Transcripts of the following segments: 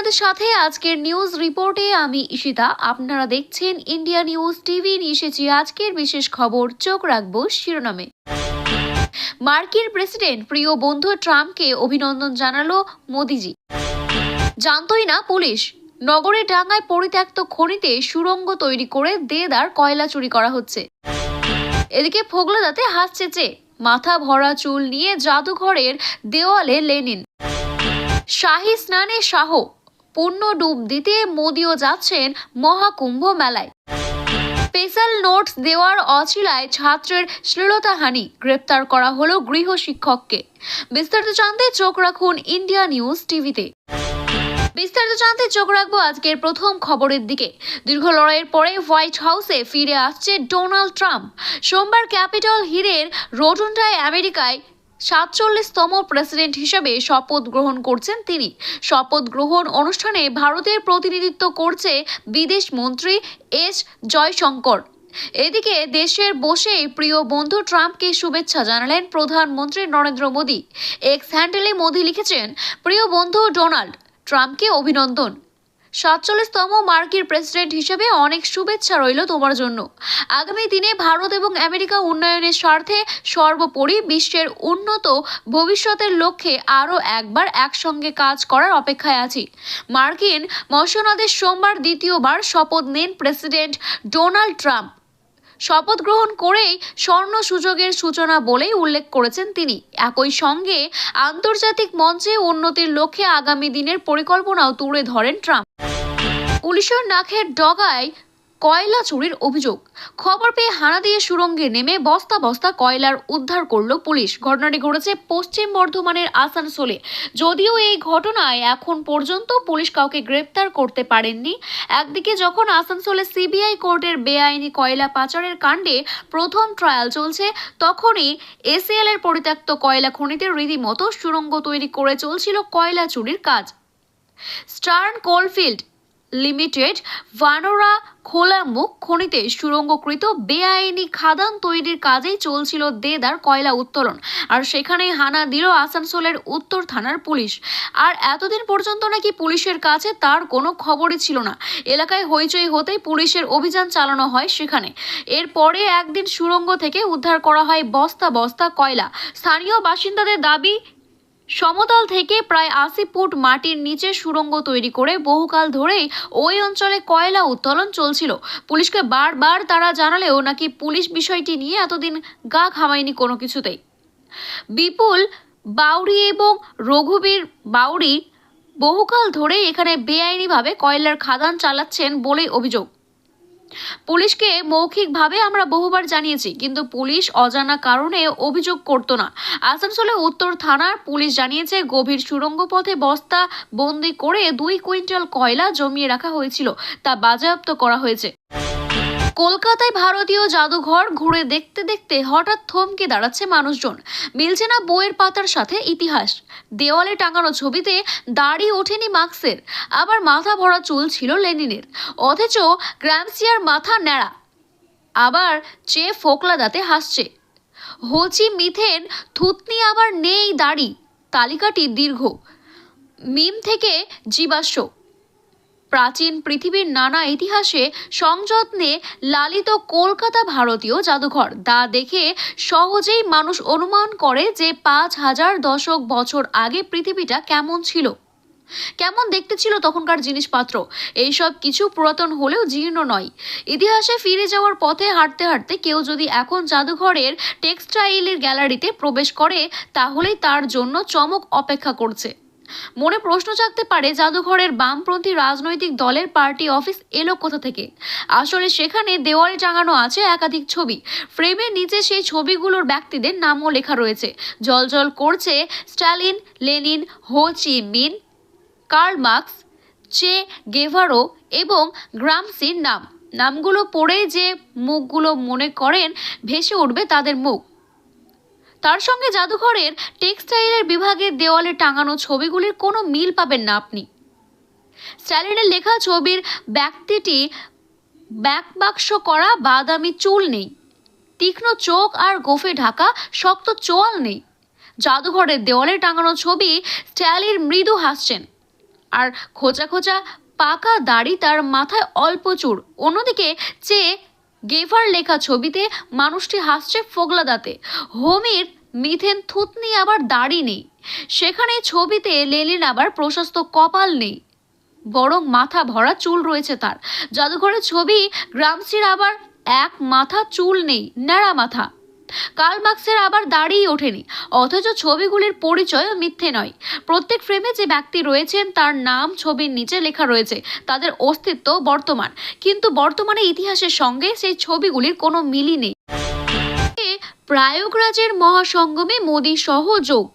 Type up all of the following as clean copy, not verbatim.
আপনাদের সাথে আজকের নিউজ রিপোর্টে আমি ঈশিতা। আপনারা দেখছেন ইন্ডিয়া নিউজ টিভি। নিয়ে এসেছি আজকের বিশেষ খবর। চোখ রাখবো শিরোনামে। মার্কিন প্রেসিডেন্ট প্রিয় বন্ধু ট্রাম্পকে অভিনন্দন জানালো মোদিজি। জানতই না পুলিশ, নগরের ডাঙ্গায় পরিত্যক্ত খনিতে সুড়ঙ্গ তৈরি করে দেদার কয়লা চুরি করা হচ্ছে। এদিকে ফোগলাদাতে হাসছে চেয়ে মাথা ভরা চুল নিয়ে জাদুঘরের দেওয়ালে লেনিন। শাহী স্নানে শাহ, পূর্ণ ডুব দিতে মোদিও যাচ্ছেন মহাকুম্ভ মেলায়। স্পেশাল নোটস দেওয়ার অছিলায় ছাত্রের শ্লীলতাহানি, গ্রেপ্তার করা হলো গৃহ শিক্ষককে। বিস্তারিত জানতে চোখ রাখুন ইন্ডিয়া নিউজ টিভিতে। বিস্তারিত জানতে চোখ রাখবো আজকের প্রথম খবরের দিকে। দীর্ঘ লড়াইয়ের পরে হোয়াইট হাউসে ফিরে আসছে ডোনাল্ড ট্রাম্প। সোমবার ক্যাপিটল হিলের রোটুন্ডায় আমেরিকায় 47তম প্রেসিডেন্ট হিসেবে শপথ গ্রহণ করছেন তিনি। শপথ গ্রহণ অনুষ্ঠানে ভারতের প্রতিনিধিত্ব করছে বিদেশ মন্ত্রী এস জয়শঙ্কর। এদিকে দেশের বসেই প্রিয় বন্ধু ট্রাম্পকে শুভেচ্ছা জানালেন প্রধানমন্ত্রী নরেন্দ্র মোদী। এক্স হ্যান্ডেলে মোদী লিখেছেন, প্রিয় বন্ধু ডোনাল্ড ট্রাম্পকে অভিনন্দন। 47তম মার্কিন প্রেসিডেন্ট হিসেবে অনেক শুভেচ্ছা রইল তোমার জন্য। আগামী দিনে ভারত এবং আমেরিকা উন্নয়নের স্বার্থে সর্বোপরি বিশ্বের উন্নত ভবিষ্যতের লক্ষ্যে আরও একবার একসঙ্গে কাজ করার অপেক্ষায় আছি। মার্কিন মসনদে সোমবার দ্বিতীয়বার শপথ নেন প্রেসিডেন্ট ডোনাল্ড ট্রাম্প। শপথ গ্রহণ করেই স্বর্ণ সুযোগের সূচনা বলেই উল্লেখ করেছেন তিনি। একই সঙ্গে আন্তর্জাতিক মঞ্চে উন্নতির লক্ষ্যে আগামী দিনের পরিকল্পনাও তুলে ধরেন ট্রাম্প। পুলিশের নাকের ডগায় কয়লা চুরির অভিযোগ। খবর পেয়ে হানা দিয়ে সুড়ঙ্গে নেমে বস্তা বস্তা কয়লার উদ্ধার করলো পুলিশ। ঘটনাটি ঘটেছে পশ্চিম বর্ধমানের আসানসোলে। যদিও এই ঘটনায় এখন পর্যন্ত পুলিশ কাউকে গ্রেপ্তার করতে পারেননি। একদিকে যখন আসানসোলে সিবিআই কোর্টের বেআইনি কয়লা পাচারের কাণ্ডে প্রথম ট্রায়াল চলছে, তখনই এসিএল এর পরিত্যক্ত কয়লা খনিতে রীতিমতো সুড়ঙ্গ তৈরি করে চলছিল কয়লা চুরির কাজ। স্টার্ন কোলফিল্ড লিমিটেড ভানোরা খোলা মুখ খনিতে সুড়ঙ্গকৃত বেআইনি খাদান তৈরির কাজেই চলছিল দেদার কয়লা উত্তোলন। আর সেখানেই হানা দিল আসানসোলের উত্তর থানার পুলিশ। আর এতদিন পর্যন্ত নাকি পুলিশের কাছে তার কোনো খবরই ছিল না। এলাকায় হইচই হতেই পুলিশের অভিযান চালানো হয় সেখানে। এরপরে একদিন সুড়ঙ্গ থেকে উদ্ধার করা হয় বস্তা বস্তা কয়লা। স্থানীয় বাসিন্দাদের দাবি, সমতল থেকে প্রায় 80 ফুট মাটির নিচে সুড়ঙ্গ তৈরি করে বহুকাল ধরেই ওই অঞ্চলে কয়লা উত্তোলন চলছিল। পুলিশকে বারবার তারা জানালেও নাকি পুলিশ বিষয়টি নিয়ে এতদিন গা ঘামায়নি কোনো কিছুতেই। বিপুল বাউরি এবং রঘুবীর বাউরি বহুকাল ধরে এখানে বেআইনিভাবে কয়লার খাদান চালাচ্ছেন বলেই অভিযোগ। পুলিশকে মৌখিকভাবে আমরা বহুবার জানিয়েছি, কিন্তু পুলিশ অজানা কারণে অভিযোগ করতো না। আসানসোলে উত্তর থানার পুলিশ জানিয়েছে, গভীর সুড়ঙ্গ পথে বস্তা বন্দি করে 2 কুইন্টাল কয়লা জমিয়ে রাখা হয়েছিল, তা বাজেয়াপ্ত করা হয়েছে। কলকাতায় ভারতীয় জাদুঘর ঘুরে দেখতে দেখতে হঠাৎ থমকে দাঁড়াচ্ছে মানুষজন। মিলছে না বইয়ের পাতার সাথে ইতিহাস। দেওয়ালে টাঙানো ছবিতে দাড়ি ওঠেনি মার্কসের, আবার মাথা ভরা চুল ছিল লেনিনের, অথচ গ্রামসিয়ার মাথা ন্যাড়া। আবার চে ফোকলাদাতে হাসছে। হোচি মিথেন থুতনি, আবার নেই দাড়ি। তালিকাটি দীর্ঘ। মিম থেকে জীবাশ্ম। প্রাচীন পৃথিবীর নানা ইতিহাসে সংযত্নে লালিত কলকাতা ভারতীয় জাদুঘর। তা দেখে সহজেই মানুষ অনুমান করে যে 5000 দশক বছর আগে পৃথিবীটা কেমন ছিল, কেমন দেখতে ছিল তখনকার জিনিসপত্র। এইসব কিছু পুরাতন হলেও জীর্ণ নয়। ইতিহাসে ফিরে যাওয়ার পথে হাঁটতে হাঁটতে কেউ যদি এখন জাদুঘরের টেক্সটাইলের গ্যালারিতে প্রবেশ করে, তাহলেই তার জন্য চমক অপেক্ষা করছে। মনে প্রশ্ন জাগতে পারে, জাদুঘরের বামপন্থী রাজনৈতিক দলের পার্টি অফিস এলো কোথা থেকে? আসলে সেখানে দেওয়ালে টাঙানো আছে একাধিক ছবি। ফ্রেমের নিচে সেই ছবিগুলোর ব্যক্তিদের নামও লেখা রয়েছে। জলজল করছে স্ট্যালিন, লেনিন, হো চি মিন, কার্ল মার্কস, চে গেভারো এবং গ্রামসির নাম। নামগুলো পড়ে যে মুখগুলো মনে করেন ভেসে উঠবে তাদের মুখ। তার সঙ্গে জাদুঘরের টেক্সটাইলের বিভাগের দেওয়ালে টাঙানো ছবিগুলির কোনো মিল পাবেন না আপনি। স্ট্যালিনের লেখা ছবির ব্যক্তিটি ব্যাকবাক্স করা বাদামি চুল নেই, তীক্ষ্ণ চোখ আর গোফে ঢাকা শক্ত চোয়াল নেই। জাদুঘরের দেওয়ালে টাঙানো ছবি স্ট্যালিন মৃদু হাসছেন, আর খোঁচা খোঁচা পাকা দাড়ি, তার মাথায় অল্প চুল। অন্যদিকে চেয়ে গেভার লেখা ছবিতে মানুষটি হাসছে ফোগলা দাঁতে। হোমির মিথেন থুতনি, আবার দাড়ি নেই। সেখানে ছবিতে লেনিন আবার প্রশস্ত কপাল নেই, বরং মাথা ভরা চুল রয়েছে তার। জাদুঘরের ছবি গ্রামসির আবার এক মাথা চুল নেই, ন্যাড়া মাথা। কার্ল মার্কসের আবার দাড়িই ওঠেনি। অথচ ছবিগুলির পরিচয় মিথ্যে নয়। প্রত্যেক ফ্রেমে যে ব্যক্তি রয়েছেন তার নাম ছবির নিচে লেখা রয়েছে। তাদের অস্তিত্ব বর্তমান, কিন্তু বর্তমানে ইতিহাসের সঙ্গে সেই ছবিগুলির কোনো মিলই নেই। প্রয়াগরাজের মহাসঙ্গমে মোদি সহ যোগ।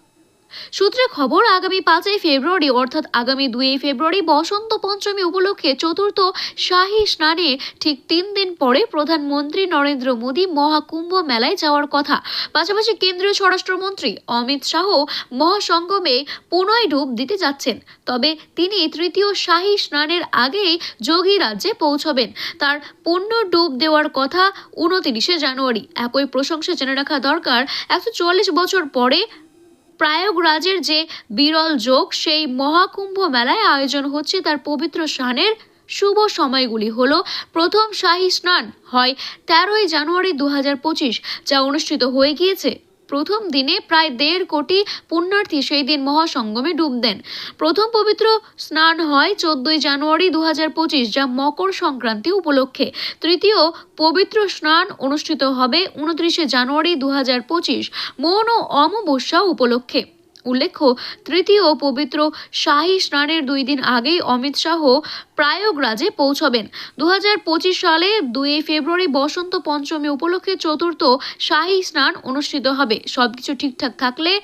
সূত্রে খবর, আগামী 5 ফেব্রুয়ারি অর্থাৎ আগামী 2 ফেব্রুয়ারি বসন্ত পঞ্চমী উপলক্ষে চতুর্থ শাহী স্নানে ঠিক 3 দিন পরে প্রধানমন্ত্রী নরেন্দ্র মোদী মহাকুম্ভ মেলায় যাওয়ার কথা। পাশাপাশি কেন্দ্রীয় স্বরাষ্ট্রমন্ত্রী অমিত শাহ মহাসঙ্গমে পুনঃ ডুব দিতে যাচ্ছেন। তবে তিনি তৃতীয় শাহী স্নানের আগেই যোগী রাজ্যে পৌঁছবেন। তার পুণ্য ডুব দেওয়ার কথা 29 জানুয়ারি। একই প্রশংসা জেনে রাখা দরকার, 144 বছর পরে প্রয়াগরাজের যে বিরল যোগ, সেই মহাকুম্ভ মেলায় আয়োজন হচ্ছে তার পবিত্র স্নানের শুভ সময়গুলি হলো: প্রথম শাহী স্নান হয় 13 জানুয়ারি 2025, যা অনুষ্ঠিত হয়ে গিয়েছে। প্রথম দিনে প্রায় 1.5 কোটি পুণ্যার্থী সেই দিন মহাসঙ্গমে ডুব দেন। প্রথম পবিত্র স্নান হয় 14 জানুয়ারি 2025, যা মকর সংক্রান্তি উপলক্ষে। তৃতীয় পবিত্র স্নান অনুষ্ঠিত হবে 29 জানুয়ারি 2025, মৌন অমাবস্যা উপলক্ষে। উল্লেখ্য, তৃতীয় পবিত্র শাহী স্নানের 2 দিন আগেই অমিত শাহ প্রয়াগরাজে পৌঁছবেন। 2025 সালে 2 ফেব্রুয়ারি বসন্ত পঞ্চমী উপলক্ষে চতুর্থ শাহী স্নান অনুষ্ঠিত হবে। সবকিছু ঠিকঠাক থাকলে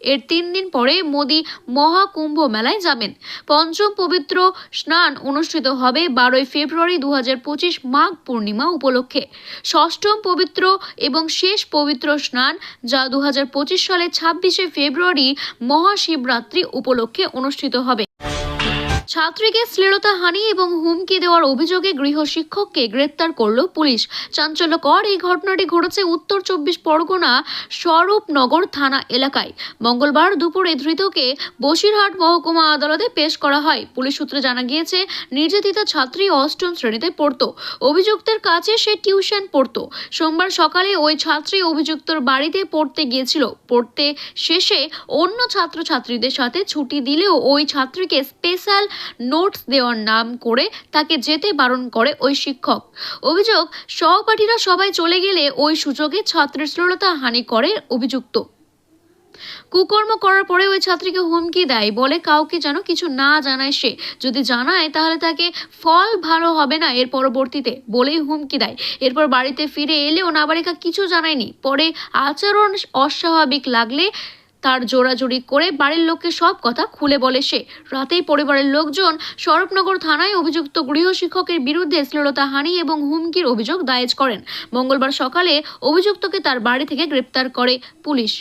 এর 3 দিন পরে মোদী মহাকুম্ভ মেলায় যাবেন। পঞ্চম পবিত্র স্নান অনুষ্ঠিত হবে 12 ফেব্রুয়ারি 2025 মাঘ পূর্ণিমা উপলক্ষে। ষষ্ঠম পবিত্র এবং শেষ পবিত্র স্নান, যা 2025 সালে 26 ফেব্রুয়ারি মহাশিবরাত্রি উপলক্ষে অনুষ্ঠিত হবে। ছাত্রীকে শ্লীলতাহানি এবং হুমকি দেওয়ার অভিযোগে গৃহ শিক্ষককে গ্রেপ্তার করল পুলিশ। চাঞ্চল্যকর এই ঘটনাটি ঘটেছে উত্তর 24 পরগনা স্বরূপনগর থানা এলাকায়। মঙ্গলবার দুপুরে ধৃতকে বসিরহাট মহকুমা আদালতে পেশ করা হয়। পুলিশ সূত্রে জানা গিয়েছে, নির্যাতিতা ছাত্রী 8ম শ্রেণীতে পড়তো। অভিযুক্তের কাছে সে টিউশন পড়তো। সোমবার সকালে ওই ছাত্রী অভিযুক্তর বাড়িতে পড়তে গিয়েছিল। পড়তে শেষে অন্য ছাত্রছাত্রীদের সাথে ছুটি দিলেও ওই ছাত্রীকে স্পেশাল নোটস দেওয়ার নাম করে তাকে যেতে বারণ করে ওই শিক্ষক। অভিযোগ, সহপাঠীরা সবাই চলে গেলে ওই সুযোগে ছাত্রের শ্লীলতাহানি করে অভিযুক্ত। কুকর্ম করার পরে ওই ছাত্রীকে হুমকি দেয়, বলে কাউকে যেন কিছু না জানায় সে। যদি জানায় তাহলে তাকে ফল ভালো হবে না এর পরবর্তীতে, বলেই হুমকি দেয়। এরপর বাড়িতে ফিরে এলেও নাবালিকা কিছু জানায়নি। পরে আচরণ অস্বাভাবিক লাগলে তার জোরাজুরি করে বাড়ির লোককে সব কথা খুলে বলে সে। রাতেই পরিবারের লোকজন স্বরূপনগর থানায় অভিযুক্ত গৃহ শিক্ষকের বিরুদ্ধে শ্লীলতাহানি এবং হুমকির অভিযোগ দায়ের করেন। মঙ্গলবার সকালে অভিযুক্তকে তার বাড়ি থেকে গ্রেপ্তার করে পুলিশ।